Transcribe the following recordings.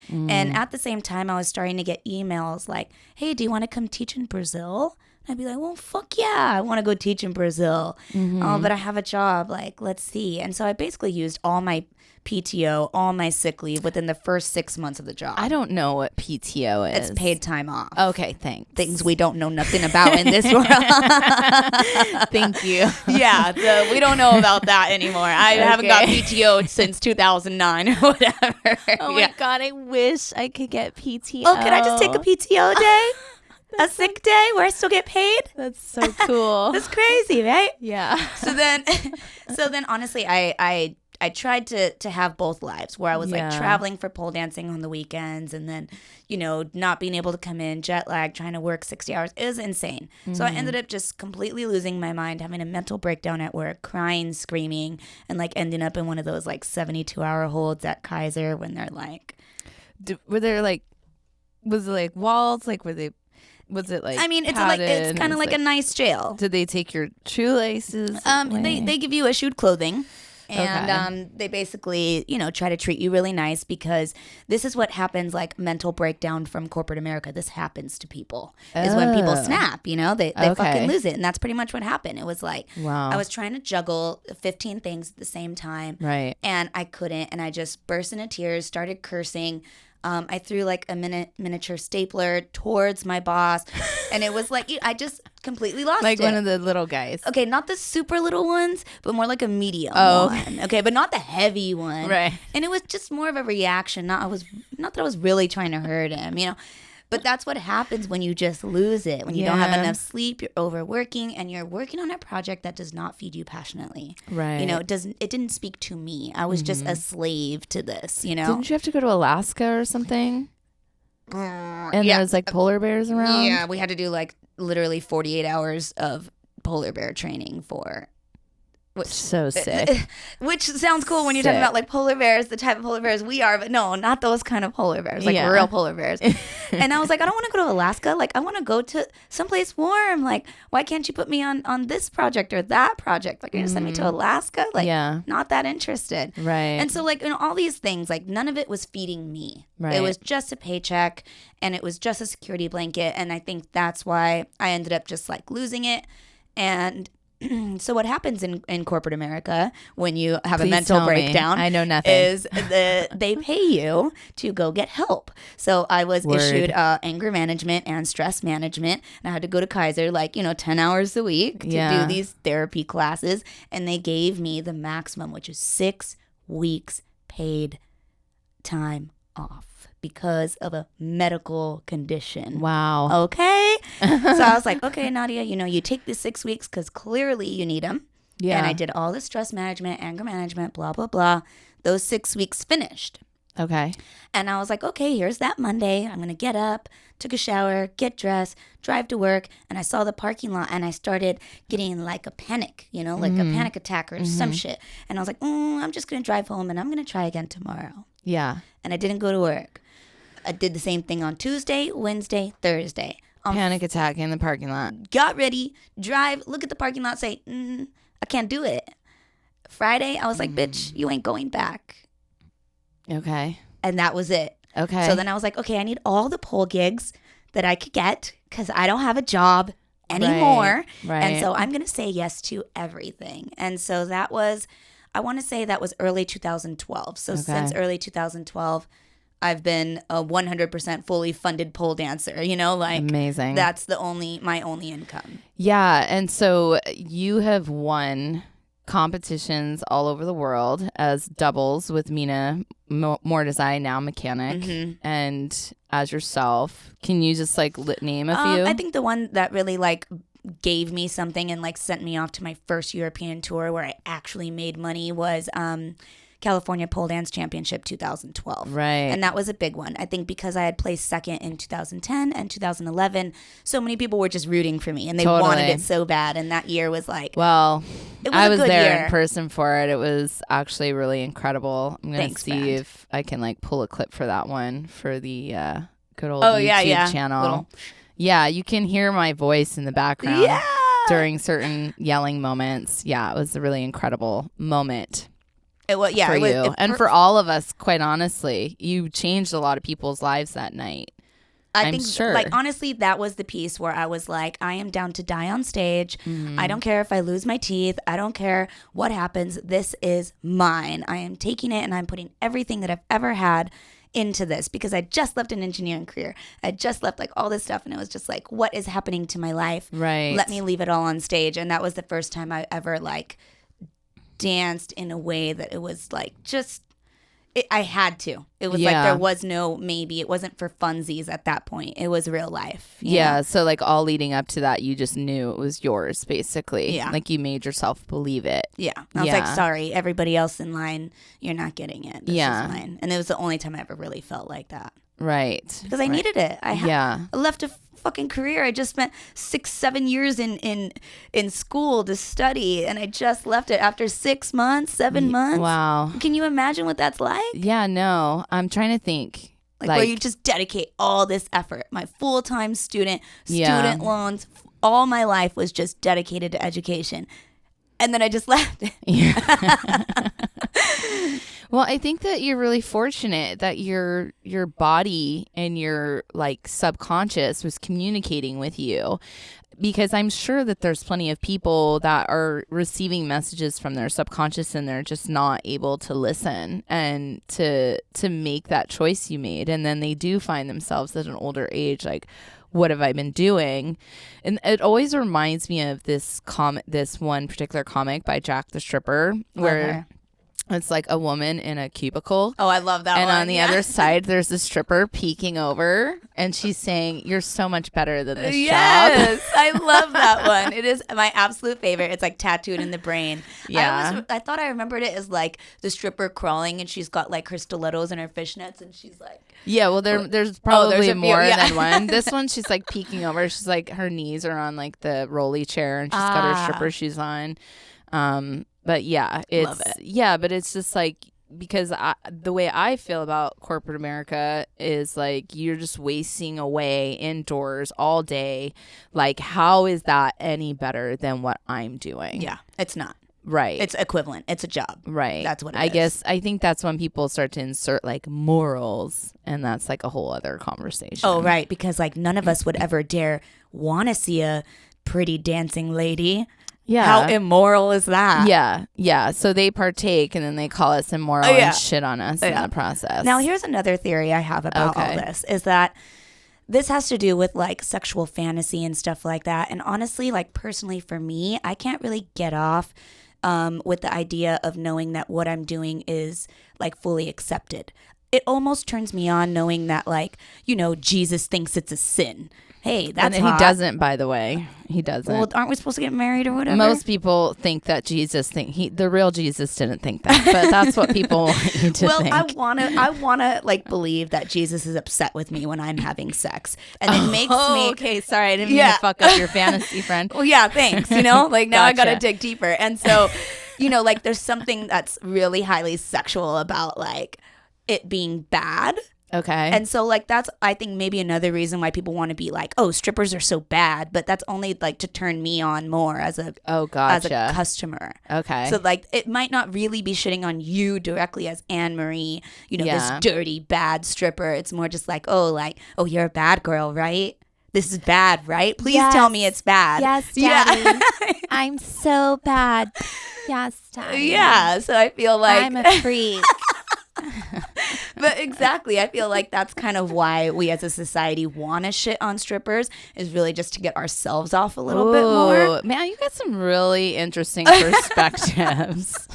And at the same time, I was starting to get emails like, hey, do you want to come teach in Brazil? And I'd be like, well, fuck yeah, I want to go teach in Brazil. Oh, but I have a job. Like, let's see. And so I basically used all my PTO, all my sick leave within the first 6 months of the job. I don't know what PTO is. It's paid time off. Okay, thanks. Things we don't know nothing about in this world. Thank you. Yeah, we don't know about that anymore. I haven't got PTO since 2009 or whatever. Oh my God, I wish I could get PTO. Oh, can I just take a PTO day? A sick day where I still get paid? That's so cool. That's crazy, right? Yeah. So then honestly, I tried to have both lives where I was like traveling for pole dancing on the weekends and then, not being able to come in, jet lag, trying to work 60 hours. It was insane. So I ended up just completely losing my mind, having a mental breakdown at work, crying, screaming, and like ending up in one of those like 72-hour holds at Kaiser when they're like. Were there like, was it like walls? Like, was it like, I mean, it's kind of like a nice jail. Did they take your shoelaces? They give you issued clothing. And they basically, try to treat you really nice because this is what happens, like mental breakdown from corporate America. This happens to people is when people snap, they fucking lose it. And that's pretty much what happened. It was like, wow. I was trying to juggle 15 things at the same time. Right. And I couldn't. And I just burst into tears, started cursing. I threw like a miniature stapler towards my boss. And it was like, I just completely lost like it. One of the little guys. Okay, not the super little ones, but more like a medium one. Okay, but not the heavy one. Right. And it was just more of a reaction. Not that I was really trying to hurt him, But that's what happens when you just lose it. When you don't have enough sleep, you're overworking, and you're working on a project that does not feed you passionately. Right. It didn't speak to me. I was just a slave to this, Didn't you have to go to Alaska or something? And there was like polar bears around? Yeah, we had to do like literally 48 hours of polar bear training for. So sick. Which sounds cool when you're talking about like polar bears, the type of polar bears we are, but no, not those kind of polar bears, like real polar bears. And I was like, I don't want to go to Alaska. Like, I want to go to someplace warm. Like, why can't you put me on this project or that project? Like, you're going to send me to Alaska? Like, not that interested. Right. And so, like, all these things, like, none of it was feeding me. Right. It was just a paycheck and it was just a security blanket. And I think that's why I ended up just like losing it. And so what happens in corporate America when you have a mental breakdown, I know nothing, is they pay you to go get help. So I was issued anger management and stress management, and I had to go to Kaiser 10 hours a week to do these therapy classes, and they gave me the maximum, which is 6 weeks paid time off because of a medical condition. Wow. Okay. So I was like, okay, Nadia, you take the 6 weeks because clearly you need them. Yeah. And I did all the stress management, anger management, blah, blah, blah. Those 6 weeks finished. Okay. And I was like, okay, here's that Monday. I'm going to get up, took a shower, get dressed, drive to work. And I saw the parking lot and I started getting like a panic, like a panic attack or some shit. And I was like, I'm just going to drive home and I'm going to try again tomorrow. Yeah. And I didn't go to work. I did the same thing on Tuesday, Wednesday, Thursday. Panic attack in the parking lot. Got ready, drive, look at the parking lot, say, I can't do it. Friday, I was like, bitch, you ain't going back. Okay. And that was it. Okay. So then I was like, okay, I need all the pole gigs that I could get because I don't have a job anymore. Right. And so I'm going to say yes to everything. And so that was, I want to say that was early 2012. So since early 2012, I've been a 100% fully funded pole dancer, amazing. That's my only income. Yeah. And so you have won competitions all over the world as doubles with Mina Mordesai, now mechanic, and as yourself. Can you just name a few? I think the one that really gave me something and sent me off to my first European tour where I actually made money was California Pole Dance Championship 2012. Right. And that was a big one. I think because I had placed second in 2010 and 2011, so many people were just rooting for me and they wanted it so bad. And that year was well, I was there year. In person for it. It was actually really incredible. I'm going to see if I can pull a clip for that one for the good old YouTube channel. Yeah, you can hear my voice in the background during certain yelling moments. Yeah, it was a really incredible moment. It was, yeah, for it was, you. And for all of us, quite honestly, you changed a lot of people's lives that night. I think, sure. Like, honestly, that was the piece where I was like, I am down to die on stage. I don't care if I lose my teeth. I don't care what happens. This is mine. I am taking it and I'm putting everything that I've ever had into this, because I just left an engineering career. I just left like all this stuff, and it was just like, what is happening to my life? Right. Let me leave it all on stage. And that was the first time I ever like danced in a way that it was like just I had to. It was like there was no maybe. It wasn't for funsies at that point. It was real life. Yeah. So like all leading up to that, you just knew it was yours, basically. Yeah. Like you made yourself believe it. Yeah. I was like, sorry, everybody else in line, you're not getting it. This is mine. And it was the only time I ever really felt like that. Right. Because I needed it. I left a fucking career. I just spent 6-7 years in school to study, and I just left it after 6 months, 7 months. Wow. Can you imagine what that's like? Yeah, no. I'm trying to think. Like where you just dedicate all this effort. My full-time student loans, all my life was just dedicated to education. And then I just left it. Yeah. Well, I think that you're really fortunate that your body and your like subconscious was communicating with you, because I'm sure that there's plenty of people that are receiving messages from their subconscious and they're just not able to listen and to make that choice you made. And then they do find themselves at an older age like, what have I been doing? And it always reminds me of this one particular comic by Jack the Stripper, where it's like a woman in a cubicle. Oh, I love that and one. And on the other side, there's a stripper peeking over, and she's saying, "You're so much better than this job." Yes, I love that one. It is my absolute favorite. It's like tattooed in the brain. Yeah. I thought I remembered it as like the stripper crawling, and she's got like her stilettos and her fishnets, and she's like... Yeah, well, there's probably more than one. This one, she's like peeking over. She's like, her knees are on like the rolly chair, and she's got her stripper shoes on. But yeah, love it. Yeah, but it's just like, because the way I feel about corporate America is like, you're just wasting away indoors all day. Like, how is that any better than what I'm doing? Yeah, it's not. Right. It's equivalent. It's a job. Right. That's what it is. I think that's when people start to insert like morals, and that's like a whole other conversation. Oh, right. Because like none of us would ever dare want to see a pretty dancing lady. Yeah. How immoral is that? Yeah. Yeah. So they partake, and then they call us immoral and shit on us in the process. Now, here's another theory I have about all this, is that this has to do with like sexual fantasy and stuff like that. And honestly, like personally for me, I can't really get off with the idea of knowing that what I'm doing is like fully accepted. It almost turns me on knowing that, like, you know, Jesus thinks it's a sin. Hey, that's and hot. He doesn't, by the way. He doesn't. Well, aren't we supposed to get married or whatever? Most people think that Jesus the real Jesus didn't think that, but that's what people want you to think. Well, I wanna like believe that Jesus is upset with me when I'm having sex, and it makes me. Okay, sorry, I didn't mean to fuck up your fantasy, friend. Well, yeah, thanks. You know, like now gotcha. I gotta dig deeper, and so, you know, like there's something that's really highly sexual about like it being bad. Okay. And so like that's I think maybe another reason why people want to be like, oh, strippers are so bad, but that's only like to turn me on more as a customer. Okay. So like it might not really be shitting on you directly as Anne Marie, you know, this dirty bad stripper. It's more just like, oh, you're a bad girl, right? This is bad, right? Please tell me it's bad. Yes, Daddy. I'm so bad. Yes, Daddy. Yeah. So I feel like I'm a freak. But exactly, I feel like that's kind of why we as a society want to shit on strippers, is really just to get ourselves off a little bit more. Man, you got some really interesting perspectives.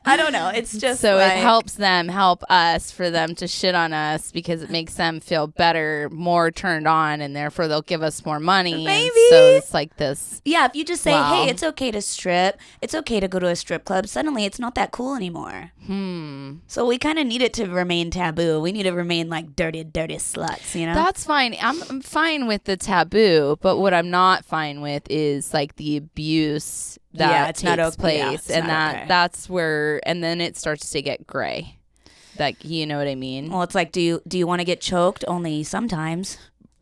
I don't know. It's just so like, it helps them help us for them to shit on us, because it makes them feel better, more turned on, and therefore they'll give us more money. Maybe. And so it's like this. Yeah, if you just say, hey, it's okay to strip, it's okay to go to a strip club, suddenly it's not that cool anymore. So we kind of need it to remain taboo. We need to remain like dirty sluts, you know? That's fine. I'm fine with the taboo, but what I'm not fine with is like the abuse that takes place. And that's where, and then it starts to get gray. Like, you know what I mean? Well, it's like, do you want to get choked? Only sometimes.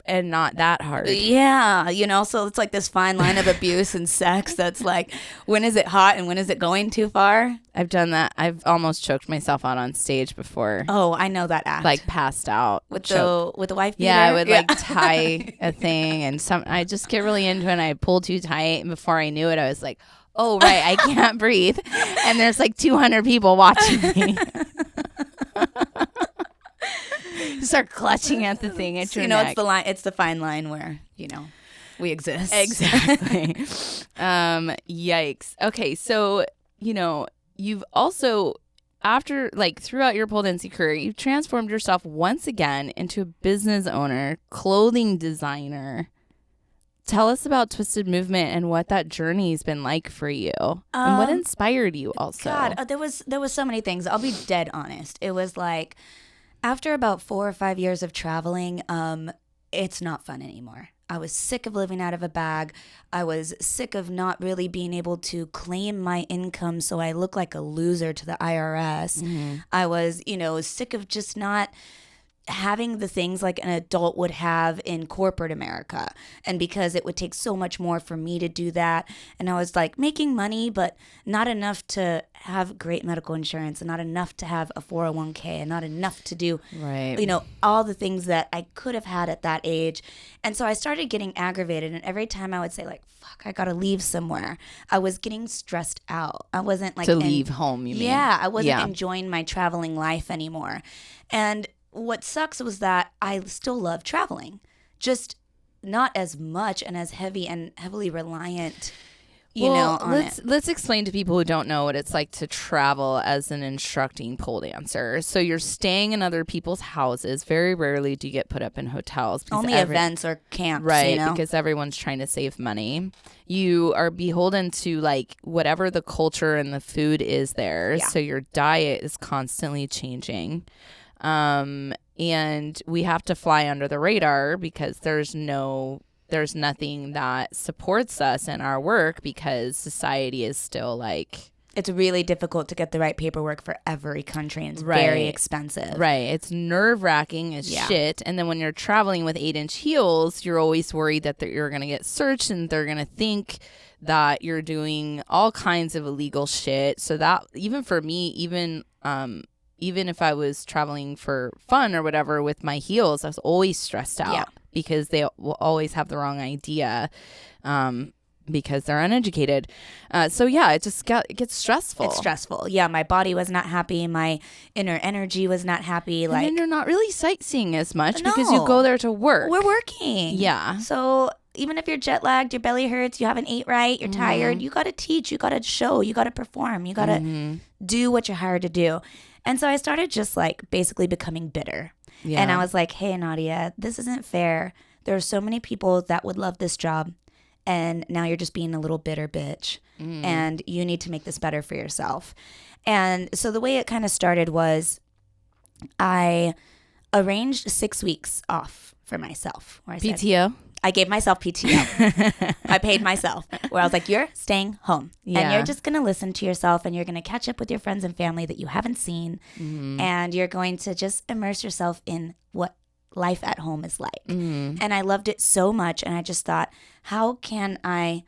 and not that hard. Yeah, so it's like this fine line of abuse and sex that's like, when is it hot and when is it going too far? I've done that. I've almost choked myself out on stage before. Oh, I know that act. Like passed out. With the wife beater? Yeah, I would like tie a thing and I just get really into it and I pull too tight, and before I knew it, I was like, oh, right, I can't breathe. And there's like 200 people watching me. Start clutching at the thing at your neck. It's the fine line where, we exist. Exactly. Yikes. Okay, so, you've also, throughout your pole dancing career, you've transformed yourself once again into a business owner, clothing designer. Tell us about Twisted Movement and what that journey's been like for you, and what inspired you also. God, there was so many things. I'll be dead honest. It was like, after about 4 or 5 years of traveling, it's not fun anymore. I was sick of living out of a bag. I was sick of not really being able to claim my income, so I look like a loser to the IRS. Mm-hmm. I was, sick of just not having the things like an adult would have in corporate America. And because it would take so much more for me to do that. And I was like making money, but not enough to have great medical insurance, and not enough to have a 401k, and not enough to do, all the things that I could have had at that age. And so I started getting aggravated. And every time I would say like, fuck, I got to leave somewhere, I was getting stressed out. I wasn't like leave home, you mean? Yeah, I wasn't enjoying my traveling life anymore. And what sucks was that I still love traveling, just not as much and as heavy and heavily reliant, on it. Let's explain to people who don't know what it's like to travel as an instructing pole dancer. So you're staying in other people's houses. Very rarely do you get put up in hotels. Only events or camps, right? Because everyone's trying to save money. You are beholden to like whatever the culture and the food is there. Yeah. So your diet is constantly changing. And we have to fly under the radar because there's nothing that supports us in our work, because society is still like, it's really difficult to get the right paperwork for every country, and it's very expensive. Right. It's nerve-wracking as shit. And then when you're traveling with 8-inch heels, you're always worried that you're going to get searched and they're going to think that you're doing all kinds of illegal shit. So that, even for me, even if I was traveling for fun or whatever with my heels, I was always stressed out because they will always have the wrong idea because they're uneducated. It just it gets stressful. It's stressful. Yeah, my body was not happy. My inner energy was not happy. And then you're not really sightseeing as much because you go there to work. We're working. Yeah. So even if you're jet lagged, your belly hurts, you haven't ate right, you're tired, you got to teach, you got to show, you got to perform, you got to do what you're hired to do. And so I started just like basically becoming bitter. Yeah. And I was like, hey, Nadia, this isn't fair. There are so many people that would love this job. And now you're just being a little bitter bitch. And you need to make this better for yourself. And so the way it kind of started was I arranged 6 weeks off for myself. Where I PTO? I gave myself PTO. I paid myself. Where I was like, you're staying home. Yeah. And you're just going to listen to yourself, and you're going to catch up with your friends and family that you haven't seen. And you're going to just immerse yourself in what life at home is like. And I loved it so much. And I just thought, how can I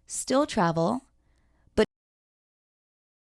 still travel